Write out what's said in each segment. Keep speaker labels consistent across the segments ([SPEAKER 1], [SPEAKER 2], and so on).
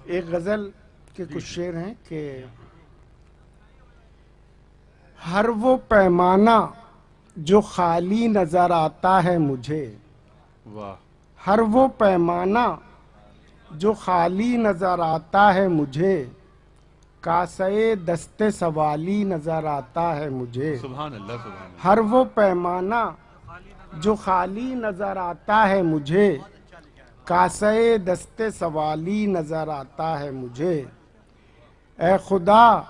[SPEAKER 1] ایک غزل کے کچھ شعر ہیں کہ ہر وہ پیمانہ جو خالی نظر آتا ہے مجھے،
[SPEAKER 2] واہ،
[SPEAKER 1] ہر وہ پیمانہ جو خالی نظر آتا ہے مجھے، کاسے دست سوالی نظر آتا ہے مجھے۔
[SPEAKER 2] سبحان اللہ، سبحان اللہ۔
[SPEAKER 1] ہر وہ پیمانہ جو خالی نظر آتا ہے مجھے، کاسے دست سوالی نظر آتا ہے مجھے۔ اے خدا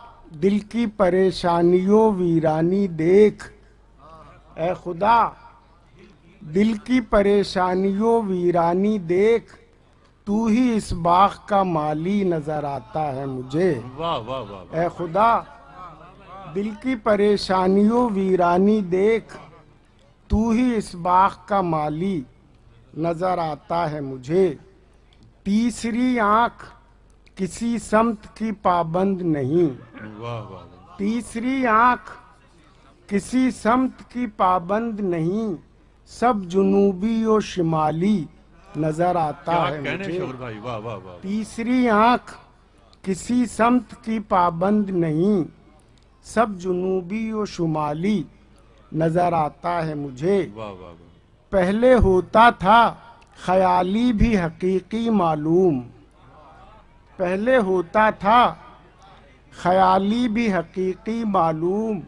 [SPEAKER 1] دل کی پریشانیوں ویرانی دیکھ، اے خدا دل کی پریشانیوں ویرانی دیکھ، تو ہی اس باغ کا مالی نظر آتا ہے مجھے۔
[SPEAKER 2] واہ واہ واہ واہ۔
[SPEAKER 1] اے خدا دل کی پریشانیوں ویرانی دیکھ، تو ہی اس باغ کا مالی نظر آتا ہے مجھے۔ تیسری آنکھ کسی سمت کی پابند نہیں،
[SPEAKER 2] واہ واہ واہ۔
[SPEAKER 1] تیسری آنکھ کسی سمت کی پابند نہیں، سب جنوبی و شمالی نظر آتا
[SPEAKER 2] کیا
[SPEAKER 1] ہے
[SPEAKER 2] کہنے
[SPEAKER 1] مجھے۔
[SPEAKER 2] شوہر بھائی، واہ واہ واہ۔
[SPEAKER 1] تیسری آنکھ کسی سمت کی پابند نہیں، سب جنوبی و شمالی نظر آتا ہے مجھے۔
[SPEAKER 2] واہ واہ واہ۔
[SPEAKER 1] پہلے ہوتا تھا خیالی بھی حقیقی معلوم، پہلے ہوتا تھا خیالی بھی حقیقی معلوم،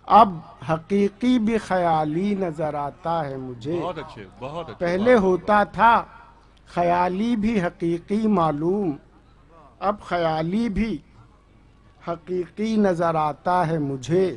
[SPEAKER 1] اب حقیقی بھی خیالی نظر آتا ہے مجھے۔
[SPEAKER 2] بہت اچھے، بہت اچھے۔
[SPEAKER 1] پہلے ہوتا تھا خیالی بھی حقیقی معلوم، اب خیالی بھی حقیقی نظر آتا ہے مجھے۔